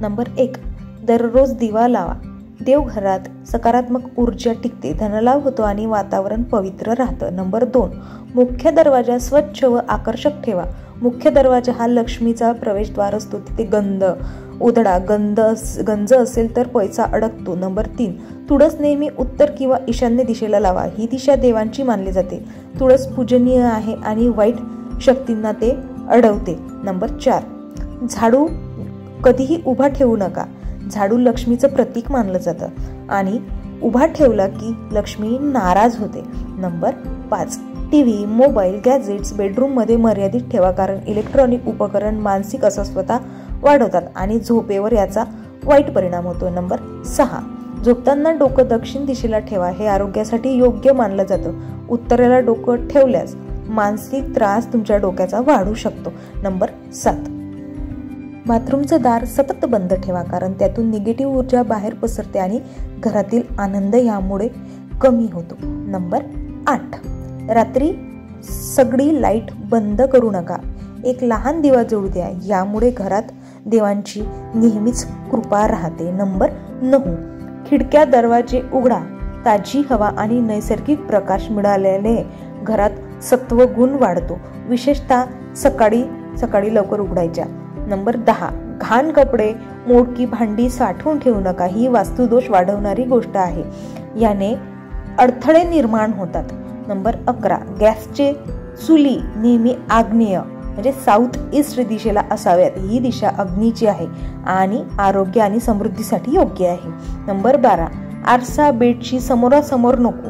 Number 1, दररोज दिवा लावा. देवघरात सकारात्मक ऊर्जा टिकते, धनलाभ होतो आणि वातावरण पवित्र राहतं. नंबर 2, मुख्य दरवाजा स्वच्छ व आकर्षक ठेवा. मुख्य दरवाजा हा लक्ष्मीचा प्रवेशद्वार असतो. तिथे उधळा गंज असेल तर पैसा अडकतो. नंबर 3, तुळस नेहमी उत्तर किंवा ईशान्य दिशेला लावा. ही दिशा देवांची मानली जाते. तुळस पूजनीय आहे आणि वाईट शक्तींना ते अडवते. नंबर 4, झाडू कधीही उभा ठेवू नका. झाडू लक्ष्मीचं प्रतीक मानलं जातं आणि उभा ठेवला की लक्ष्मी नाराज होते. नंबर 5, टीव्ही, मोबाईल, गॅजेट्स बेडरूममध्ये मर्यादित ठेवा, कारण इलेक्ट्रॉनिक उपकरण मानसिक अस्वस्थता वाढवतात आणि झोपेवर याचा वाईट परिणाम होतो. नंबर 6, झोपताना डोकं दक्षिण दिशेला ठेवा. हे आरोग्यासाठी योग्य मानलं जातं. उत्तरेला डोकं ठेवल्यास मानसिक त्रास तुमच्या डोक्याचा वाढू शकतो. नंबर 7, बाथरूमचं दार सतत बंद ठेवा, कारण त्यातून निगेटिव्ह ऊर्जा बाहेर पसरते आणि घरातील आनंद यामुळे कमी होतो. नंबर 8, रात्री सगळी लाईट बंद करू नका. एक लहान दिवा जळू द्या, यामुळे घरात देवांची नेहमीच कृपा राहते. नंबर 9, खिडक्या दरवाजे उघडा. ताजी हवा आणि नैसर्गिक प्रकाश मिळाल्याने घरात सत्वगुण वाढतो. विशेषतः सकाळी लवकर उघडायच्या. नंबर 10, घाण कपडे, मोडकी भांडी साठवून ठेवू नका. ही वास्तुदोष वाढवणारी गोष्ट आहे. याने अडथळे निर्माण होतात. नंबर 11, गॅसचे चुली नेहमी आग्नेय म्हणजे साऊथ ईस्ट दिशेला असाव्यात. ही दिशा अग्नीची आहे आणि आरोग्य आणि समृद्धीसाठी योग्य आहे. नंबर 12, आरसा बेडशी समोरासमोर नको.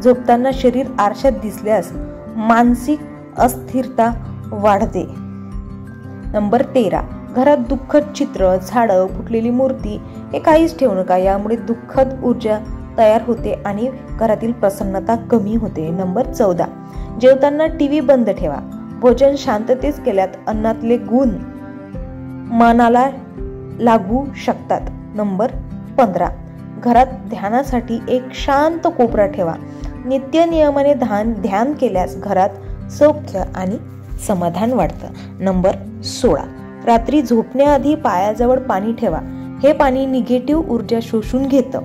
झोपताना शरीर आरशात दिसल्यास मानसिक अस्थिरता वाढते. नंबर 13, घरात दुःखद चित्र, झाडं, फुटलेली मूर्ती हे काहीच ठेवू नका. यामुळे दुःखद ऊर्जा तयार होते आणि घरातील प्रसन्नता कमी होते. नंबर 14, जेवताना टीव्ही बंद ठेवा. भोजन शांततेत केल्यात अन्नातले गुण मनाला लागू शकतात. नंबर 15, घरात ध्यानासाठी एक शांत कोपरा ठेवा. नित्य नियमाने ध्यान केल्यास घरात सौख्य आणि समाधान वाढतं. नंबर 16, रात्री झोपण्याआधी पायाजवळ पाणी ठेवा. हे पाणी निगेटिव्ह ऊर्जा शोषून घेतं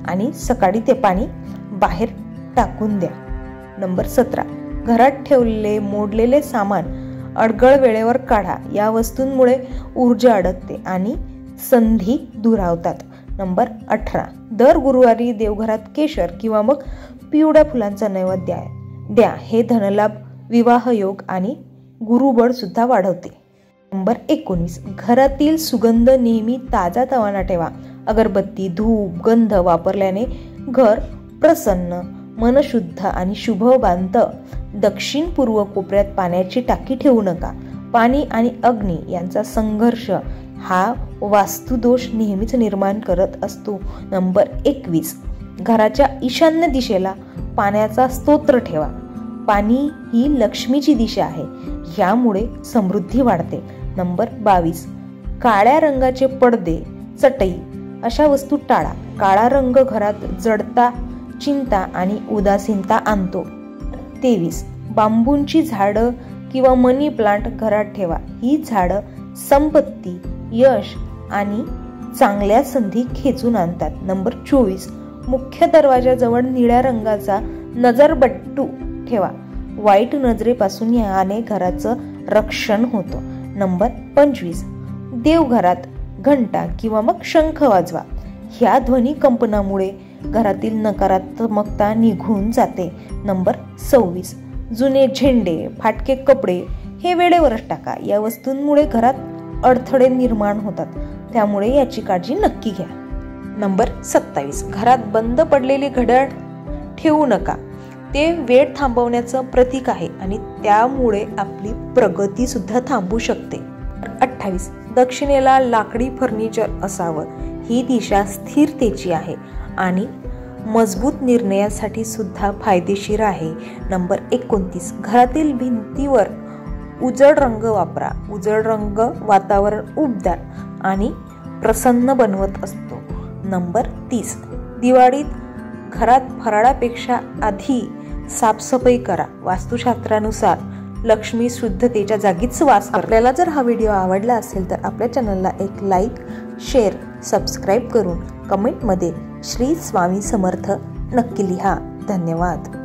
आणि सकाळी ते पाणी बाहेर टाकून द्या. नंबर 17, घरात ठेवलेले मोडलेले सामान अडगळ वेळेवर काढा. या वस्तूंमुळे ऊर्जा अडकते आणि संधी दुरावतात. नंबर 18, दर गुरुवारी देवघरात केशर किंवा मग पिवळ्या फुलांचा नैवेद्य द्या. हे धनलाभ, विवाह योग आणि गुरुबळ सुद्धा वाढवते. नंबर 19, घरातील सुगंध नेहमी ताजा तवाना ठेवा. अगरबत्ती, धूप, गंध वापरल्याने घर प्रसन्न, मनशुद्ध आणि शुभ बांधतं. दक्षिण पूर्व कोपऱ्यात पाण्याची टाकी ठेवू नका. पाणी आणि अग्नी यांचा संघर्ष हा वास्तुदोष नेहमीच निर्माण करत असतो. नंबर 21, घराच्या ईशान्य दिशेला पाण्याचा स्तोत्र ठेवा. पाणी ही लक्ष्मीची दिशा आहे, यामुळे समृद्धी वाढते. नंबर 22, काळ्या रंगाचे पडदे, चटई अशा वस्तू टाळा. काळा रंग घरात जडता, चिंता आणि उदासीनता आणतो. 23, बांबूंची झाडं किंवा मनी प्लांट घरात ठेवा. ही झाडं संपत्ती, यश आणि चांगल्या संधी खेचून आणतात. नंबर 24, मुख्य दरवाजाजवळ निळ्या रंगाचा नजरबट्टू ठेवा. वाईट नजरेपासून याने घराचं रक्षण होतं. नंबर 25, देवघरात घंटा किंवा मग शंख वाजवा. ह्या ध्वनी कंपनामुळे घरातील नकारात्मकता निघून जाते. नंबर 26, जुने झेंडे, फाटके कपडे हे वेळेवरच टाका. या वस्तूंमुळे घरात अडथळे निर्माण होतात, त्यामुळे याची काळजी नक्की घ्या. नंबर 27, घरात बंद पडलेली घड्याळ ठेवू नका. ते वेळ थांबवण्याचं प्रतीक आहे आणि त्यामुळे आपली प्रगती सुद्धा थांबू शकते. 28, दक्षिणेला लाकडी फर्निचर असावं. ही दिशा स्थिरतेची आहे आणि मजबूत निर्णयासाठी सुद्धा फायदेशीर आहे. नंबर 29, घरातील भिंतीवर उजळ रंग वापरा. उजळ रंग वातावरण उबदार आणि प्रसन्न बनवत असतो. नंबर 30, दिवाळीत घरात फराळापेक्षा आधी साफसफाई करा. वास्तुशास्त्रानुसार लक्ष्मी शुद्धतेच्या जागीच वास करते. आपल्याला जर हा व्हिडिओ आवडला असेल तर आपल्या चॅनलला एक लाईक, शेअर, सबस्क्राईब करून कमेंटमध्ये श्री स्वामी समर्थ नक्की लिहा. धन्यवाद.